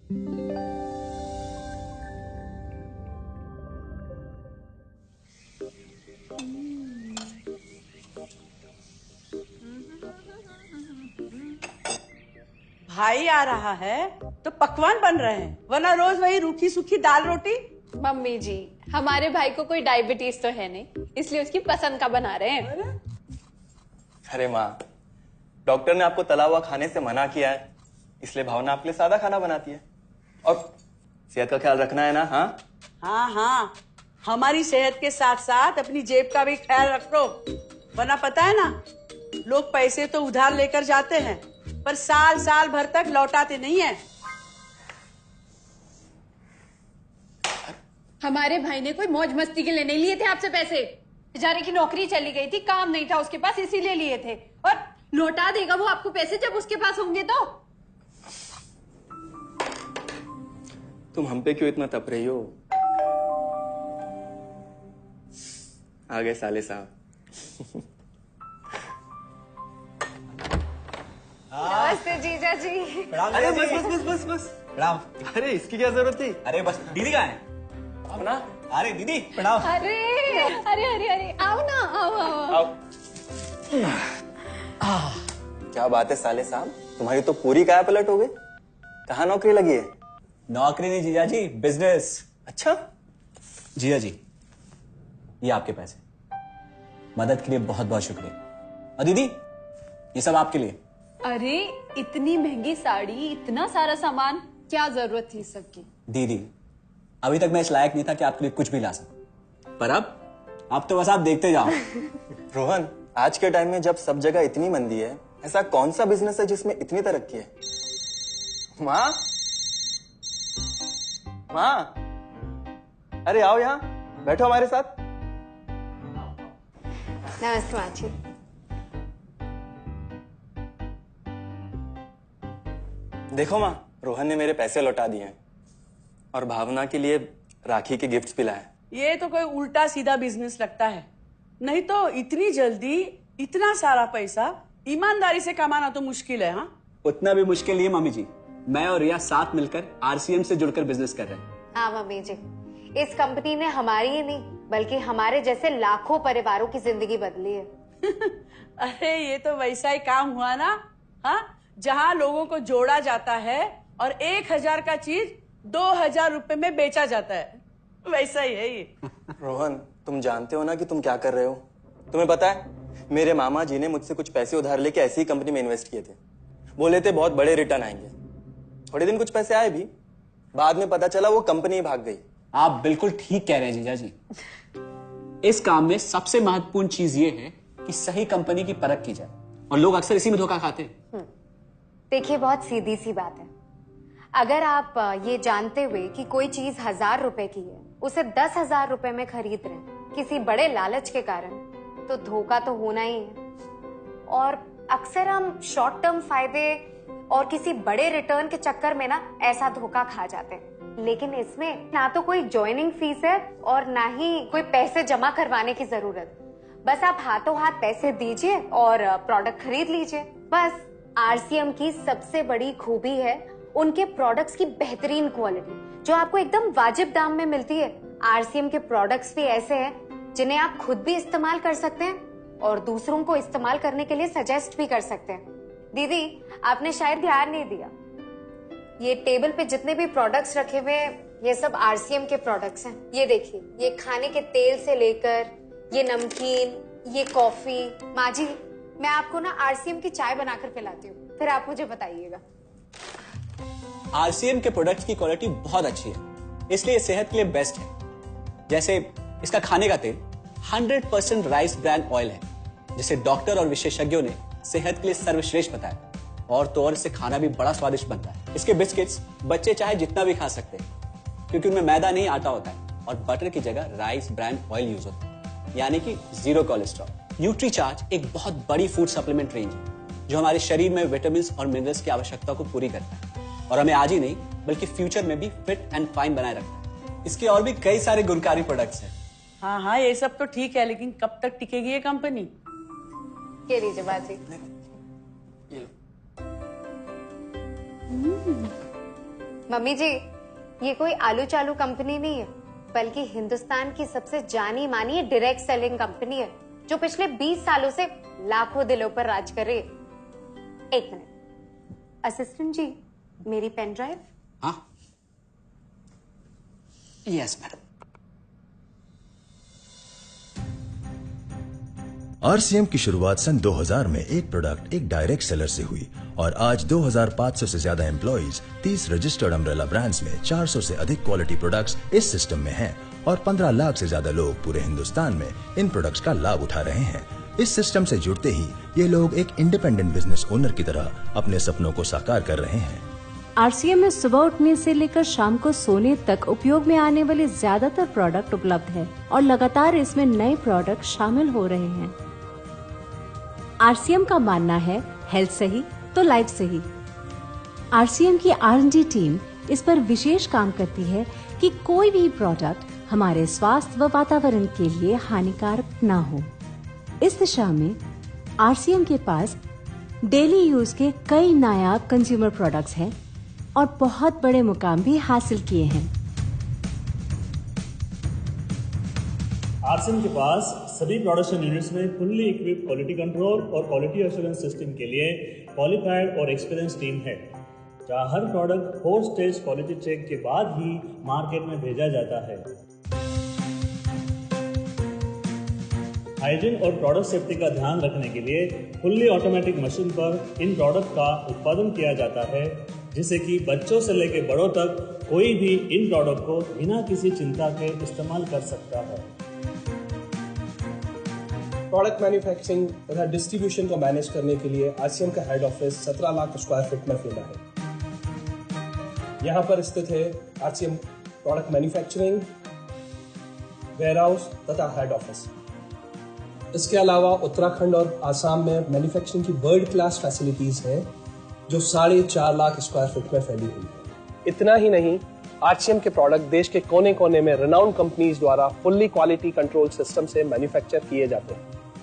भाई आ रहा है तो पकवान बन रहे हैं, वरना रोज वही रूखी सूखी दाल रोटी। मम्मी जी, हमारे भाई को कोई डायबिटीज तो है नहीं, इसलिए उसकी पसंद का बना रहे हैं। अरे माँ, डॉक्टर ने आपको तला हुआ खाने से मना किया है, इसलिए भावना आपके लिए सादा खाना बनाती है। और सेहत का ख्याल रखना है ना? हाँ हाँ हाँ, हमारी सेहत के साथ साथ अपनी जेब का भी ख्याल रखो, वरना पता है ना, लोग पैसे तो उधार लेकर जाते हैं पर साल साल भर तक लौटाते नहीं है। हमारे भाई ने कोई मौज मस्ती के लिए नहीं लिए थे आपसे पैसे। बेचारे की नौकरी चली गई थी, काम नहीं था उसके पास, इसीलिए लिए थे। और लौटा देगा वो आपको पैसे जब उसके पास होंगे तो। तुम हम पे क्यों इतना तप रही हो? आ गए साले साहब। नमस्ते जीजा जी। अरे बस बस बस बस बस प्रणाम। अरे इसकी क्या जरूरत थी? अरे बस दीदी कहाँ है? आओ ना। अरे दीदी प्रणाम। अरे अरे अरे अरे आओ ना, आओ आओ। क्या बात है साले साहब, तुम्हारी तो पूरी काया पलट हो गई। कहाँ नौकरी लगी है? नौकरी नहीं जीजा जी, बिजनेस। अच्छा जीजा जी, ये आपके पैसे, मदद के लिए बहुत बहुत शुक्रिया। और दीदी ये सब आपके लिए। अरे इतनी महंगी साड़ी, इतना सारा सामान, क्या जरूरत थी सबकी? दीदी अभी तक मैं इस लायक नहीं था कि आपके लिए कुछ भी ला सकूं, पर अब तो बस आप देखते जाओ। रोहन, आज के टाइम में जब सब जगह इतनी मंदी है, ऐसा कौन सा बिजनेस है जिसमें इतनी तरक्की है? माँ, माँ, अरे आओ यहाँ बैठो हमारे साथ। नमस्ते माँ जी। देखो माँ, रोहन ने मेरे पैसे लौटा दिए हैं और भावना के लिए राखी के गिफ्ट्स भी लाए। ये तो कोई उल्टा सीधा बिजनेस लगता है, नहीं तो इतनी जल्दी इतना सारा पैसा ईमानदारी से कमाना तो मुश्किल है। हाँ, उतना भी मुश्किल नहीं है मम्मी जी, मैं और रिया साथ मिलकर आरसीएम से जुड़कर बिजनेस कर रहे हैं। हाँ मम्मी जी, इस कंपनी ने हमारी ही नहीं बल्कि हमारे जैसे लाखों परिवारों की जिंदगी बदली है। अरे ये तो वैसा ही काम हुआ ना, हाँ, जहाँ लोगों को जोड़ा जाता है और 1000 का चीज 2000 रुपए में बेचा जाता है, वैसा ही है ये। रोहन, तुम जानते हो ना कि तुम क्या कर रहे हो? तुम्हें पता है, मेरे मामा जी ने मुझसे कुछ पैसे उधार लेके ऐसी ही कंपनी में इन्वेस्ट किए थे। बोले थे बहुत बड़े रिटर्न आएंगे। थोड़े दिन कुछ पैसे आए भी, बाद में पता चला वो कंपनी ही भाग गई। आप बिल्कुल ठीक कह रहे हैं जीजा जी। इस काम में सबसे महत्वपूर्ण चीज ये है कि सही कंपनी की परख की जाए, और लोग अक्सर इसी में धोखा खाते हैं। देखिए, बहुत सीधी सी बात है, अगर आप ये जानते हुए कि कोई चीज 1000 रुपए की है, उसे 10,000 रुपए में खरीद रहे हैं किसी बड़े लालच के कारण, तो धोखा तो होना ही है। और अक्सर हम शॉर्ट टर्म फायदे और किसी बड़े रिटर्न के चक्कर में ना ऐसा धोखा खा जाते हैं। लेकिन इसमें ना तो कोई ज्वाइनिंग फीस है और ना ही कोई पैसे जमा करवाने की जरूरत। बस आप हाथों हाथ पैसे दीजिए और प्रोडक्ट खरीद लीजिए। बस आरसीएम की सबसे बड़ी खूबी है उनके प्रोडक्ट्स की बेहतरीन क्वालिटी, जो आपको एकदम वाजिब दाम में मिलती है। आरसीएम के प्रोडक्ट्स भी ऐसे हैं जिन्हें आप खुद भी इस्तेमाल कर सकते हैं और दूसरों को इस्तेमाल करने के लिए सजेस्ट भी कर सकते हैं। दीदी, आपने शायद ध्यान नहीं दिया, ये टेबल पे जितने भी प्रोडक्ट्स रखे हुए हैं, ये सब आरसीएम के प्रोडक्ट्स हैं। ये देखिए, ये खाने के तेल से लेकर ये नमकीन, ये कॉफी। माँ जी, मैं आपको ना आरसीएम की चाय बनाकर पिलाती हूँ, फिर आप मुझे बताइएगा। आरसीएम के प्रोडक्ट्स की क्वालिटी बहुत अच्छी है, इसलिए सेहत के लिए बेस्ट है। जैसे इसका खाने का तेल 100% राइस ब्रांड ऑयल है, जिसे डॉक्टर और विशेषज्ञों ने सेहत के लिए सर्वश्रेष्ठ बताया। और तो और इससे खाना भी बड़ा स्वादिष्ट बनता है। इसके बिस्किट्स बच्चे चाहे जितना भी खा सकते हैं, क्योंकि उनमें मैदा नहीं आटा होता है और बटर की जगह राइस ब्रांड ऑयल यूज होता है, यानी कि 0 कोलेस्ट्रॉल। न्यूट्रीचार्ज एक बहुत बड़ी फूड सप्लीमेंट रेंज है जो हमारे शरीर में विटामिन और मिनरल्स की आवश्यकता को पूरी करता है और हमें आज ही नहीं बल्कि फ्यूचर में भी फिट एंड फाइन बनाए रखता है। इसके और भी कई सारे गुणकारी प्रोडक्ट्स हैं। हाँ हाँ, ये सब तो ठीक है, लेकिन कब तक टिकेगी ये कंपनी? ये लीजिए बाजी। ये लो। मम्मी जी, ये कोई आलू चालू कंपनी नहीं है, बल्कि हिंदुस्तान की सबसे जानी मानी डायरेक्ट सेलिंग कंपनी है, जो पिछले 20 सालों से लाखों दिलों पर राज कर रही है। एक मिनट असिस्टेंट जी, मेरी पेन ड्राइव। हाँ, यस मैडम। आरसीएम की शुरुआत सन 2000 में एक प्रोडक्ट एक डायरेक्ट सेलर से हुई और आज 2500 से ज्यादा एम्प्लॉइज, 30 रजिस्टर्ड अम्ब्रेला ब्रांड्स में 400 से अधिक क्वालिटी प्रोडक्ट्स इस सिस्टम में हैं और 15 लाख से ज्यादा लोग पूरे हिंदुस्तान में इन प्रोडक्ट्स का लाभ उठा रहे हैं। इस सिस्टम से जुड़ते ही ये लोग एक इंडिपेंडेंट बिजनेस ओनर की तरह अपने सपनों को साकार कर रहे हैं। आरसीएम में सुबह उठने से लेकर शाम को सोने तक उपयोग में आने वाले ज्यादातर प्रोडक्ट उपलब्ध है और लगातार इसमें नए प्रोडक्ट शामिल हो रहे हैं। आरसीएम का मानना है हेल्थ सही तो लाइफ सही। आरसीएम की R&D टीम इस पर विशेष काम करती है कि कोई भी प्रोडक्ट हमारे स्वास्थ्य व वातावरण के लिए हानिकारक न हो। इस दिशा में आरसीएम के पास डेली यूज के कई नायाब कंज्यूमर प्रोडक्ट्स हैं और बहुत बड़े मुकाम भी हासिल किए हैं। आरसीएम के पास सभी प्रोडक्शन यूनिट्स में फुल्ली इक्विप क्वालिटी कंट्रोल और क्वालिटी एश्योरेंस सिस्टम के लिए क्वालिफाइड और एक्सपीरियंस टीम है, जहां हर प्रोडक्ट 4 स्टेज क्वालिटी चेक के बाद ही मार्केट में भेजा जाता है। हाइजीन और प्रोडक्ट सेफ्टी का ध्यान रखने के लिए फुल्ली ऑटोमेटिक मशीन पर इन प्रोडक्ट का उत्पादन किया जाता है, जिससे कि बच्चों से लेकर बड़ों तक कोई भी इन प्रोडक्ट को बिना किसी चिंता के इस्तेमाल कर सकता है। प्रोडक्ट मैन्युफैक्चरिंग तथा डिस्ट्रीब्यूशन को मैनेज करने के लिए आरसीएम का head office 17 lakh square feet में फैला है। यहाँ पर स्थित है आरसीएम प्रोडक्ट मैन्युफैक्चरिंग, वेयरहाउस तथा हेड ऑफिस। इसके अलावा उत्तराखंड और आसाम में मैन्युफैक्चरिंग की वर्ल्ड क्लास फैसिलिटीज हैं, जो 4.5 लाख स्क्वायर फीट में फैली हुई है। इतना ही नहीं, आरसीएम के प्रोडक्ट देश के कोने कोने में रिनाउंड कंपनीज द्वारा फुल्ली क्वालिटी कंट्रोल सिस्टम से मैन्युफैक्चर किए जाते हैं।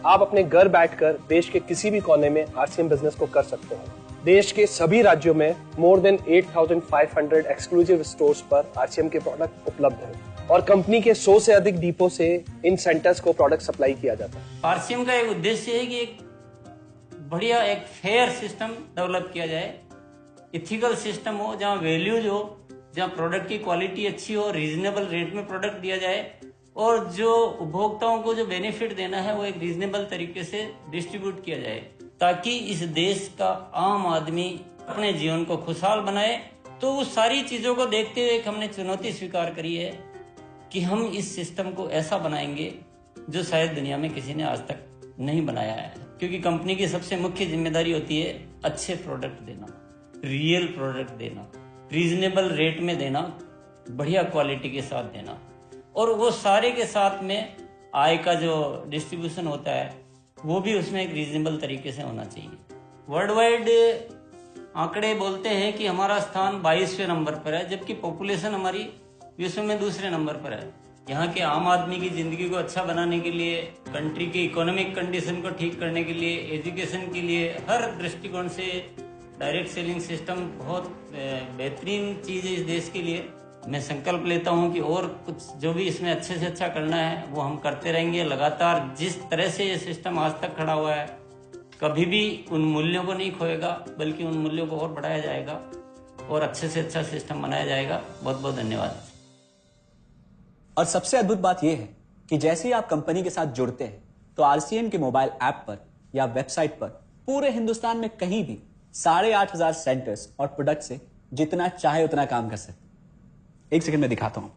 आप अपने घर बैठकर देश के किसी भी कोने में आरसीएम बिजनेस को कर सकते हैं। देश के सभी राज्यों में मोर देन 8,500 एक्सक्लूसिव स्टोर्स पर आरसीएम के प्रोडक्ट उपलब्ध हैं और कंपनी के 100 से अधिक डिपो से इन सेंटर्स को प्रोडक्ट सप्लाई किया जाता है। आरसीएम का एक उद्देश्य है कि एक बढ़िया एक फेयर सिस्टम डेवलप किया जाए, इथिकल सिस्टम हो, जहाँ वैल्यूज हो, जहाँ प्रोडक्ट की क्वालिटी अच्छी हो, रीजनेबल रेट में प्रोडक्ट दिया जाए और जो उपभोक्ताओं को जो बेनिफिट देना है वो एक रीजनेबल तरीके से डिस्ट्रीब्यूट किया जाए, ताकि इस देश का आम आदमी अपने जीवन को खुशहाल बनाए। तो उस सारी चीजों को देखते हुए हमने चुनौती स्वीकार करी है कि हम इस सिस्टम को ऐसा बनाएंगे जो शायद दुनिया में किसी ने आज तक नहीं बनाया है, क्योंकि कंपनी की सबसे मुख्य जिम्मेदारी होती है अच्छे प्रोडक्ट देना, रियल प्रोडक्ट देना, रीजनेबल रेट में देना, बढ़िया क्वालिटी के साथ देना, और वो सारे के साथ में आय का जो डिस्ट्रीब्यूशन होता है वो भी उसमें एक रीजनेबल तरीके से होना चाहिए। वर्ल्ड वाइड आंकड़े बोलते हैं कि हमारा स्थान 22वें नंबर पर है, जबकि पॉपुलेशन हमारी विश्व में दूसरे नंबर पर है। यहाँ के आम आदमी की जिंदगी को अच्छा बनाने के लिए, कंट्री की इकोनॉमिक कंडीशन को ठीक करने के लिए, एजुकेशन के लिए, हर दृष्टिकोण से डायरेक्ट सेलिंग सिस्टम बहुत बेहतरीन चीज है इस देश के लिए। मैं संकल्प लेता हूं कि और कुछ जो भी इसमें अच्छे से अच्छा करना है वो हम करते रहेंगे लगातार। जिस तरह से ये सिस्टम आज तक खड़ा हुआ है, कभी भी उन मूल्यों को नहीं खोएगा, बल्कि उन मूल्यों को और बढ़ाया जाएगा और अच्छे से अच्छा सिस्टम बनाया जाएगा। बहुत बहुत धन्यवाद। और सबसे अद्भुत बात यह है कि जैसे ही आप कंपनी के साथ जुड़ते हैं तो आरसीएम के मोबाइल ऐप पर या वेबसाइट पर पूरे हिंदुस्तान में कहीं भी 8,500 सेंटर्स और प्रोडक्ट से जितना चाहे उतना काम कर सकते। एक सेकंड में दिखाता हूं।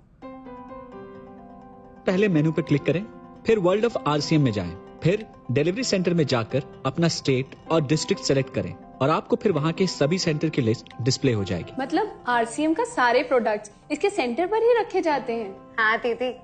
पहले मेनू पर क्लिक करें, फिर वर्ल्ड ऑफ आरसीएम में जाएं, फिर डिलीवरी सेंटर में जाकर अपना स्टेट और डिस्ट्रिक्ट सेलेक्ट करें और आपको फिर वहां के सभी सेंटर की लिस्ट डिस्प्ले हो जाएगी। मतलब आरसीएम का सारे प्रोडक्ट्स इसके सेंटर पर ही रखे जाते हैं? हाँ दीदी,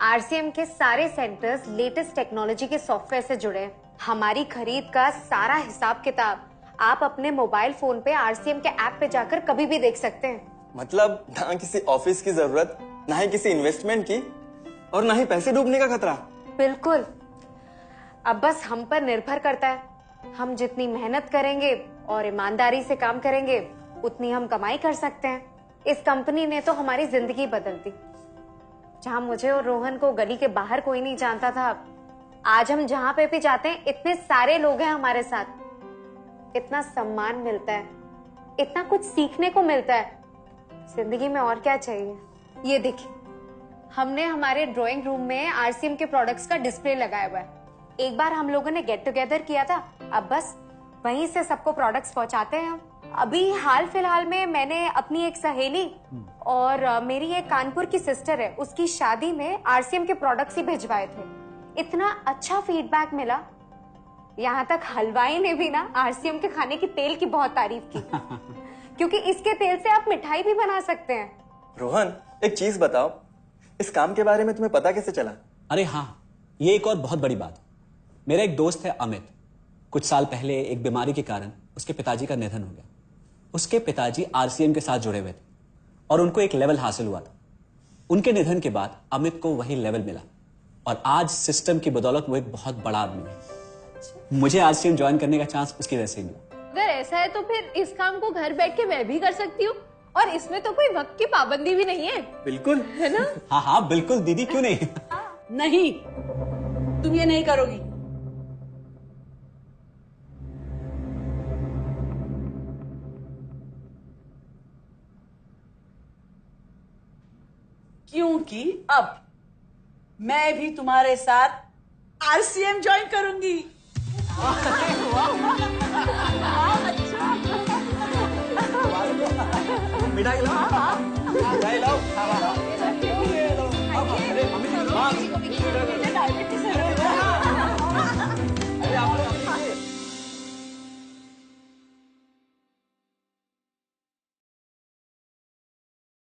आरसीएम के सारे सेंटर्स लेटेस्ट टेक्नोलॉजी के सॉफ्टवेयर से जुड़े हैं। हमारी खरीद का सारा हिसाब किताब आप अपने मोबाइल फोन पे आरसीएम के ऐप पे जाकर कभी भी देख सकते हैं। मतलब ना किसी ऑफिस की जरूरत, ना ही किसी इन्वेस्टमेंट की, और ना ही पैसे डूबने का खतरा। बिल्कुल। अब बस हम पर निर्भर करता है, हम जितनी मेहनत करेंगे और ईमानदारी से काम करेंगे उतनी हम कमाई कर सकते हैं। इस कंपनी ने तो हमारी जिंदगी बदल दी। जहां मुझे और रोहन को गली के बाहर कोई नहीं जानता था, आज हम जहां पे भी जाते हैं इतने सारे लोग हैं हमारे साथ। इतना सम्मान मिलता है, इतना कुछ सीखने को मिलता है। जिंदगी में और क्या चाहिए। ये देखिए, हमने हमारे ड्राइंग रूम में आरसीएम के प्रोडक्ट्स का डिस्प्ले लगाया हुआ है। एक बार हम लोगों ने गेट टुगेदर किया था, अब बस वहीं से सबको प्रोडक्ट्स पहुंचाते हैं हम। अभी हाल फिलहाल में मैंने अपनी एक सहेली और मेरी एक कानपुर की सिस्टर है, उसकी शादी में आरसीएम के प्रोडक्ट्स ही भिजवाए थे। इतना अच्छा फीडबैक मिला, यहाँ तक हलवाई ने भी ना आरसीएम के खाने की तेल की बहुत तारीफ की क्योंकि इसके तेल से आप मिठाई भी बना सकते हैं। रोहन, एक चीज बताओ, इस काम के बारे में तुम्हें पता कैसे चला? अरे हाँ, ये एक और बहुत बड़ी बात। मेरा एक दोस्त है अमित, कुछ साल पहले एक बीमारी के कारण उसके पिताजी का निधन हो गया। उसके पिताजी आरसीएम के साथ जुड़े हुए थे और उनको एक लेवल हासिल हुआ था। उनके निधन के बाद अमित को वही लेवल मिला और आज सिस्टम की बदौलत वो एक बहुत बड़ा आदमी है। मुझे आरसीएम ज्वाइन करने का चांस उसकी वजह से मिला। अगर ऐसा है तो फिर इस काम को घर बैठ के मैं भी कर सकती हूँ, और इसमें तो कोई वक्त की पाबंदी भी नहीं है। बिल्कुल, है ना? हाँ हाँ बिल्कुल दीदी, क्यों नहीं। नहीं, तुम ये नहीं करोगी। क्योंकि अब मैं भी तुम्हारे साथ आरसीएम ज्वाइन करूंगी। मिठाई लाओ, मिठाई लाओ।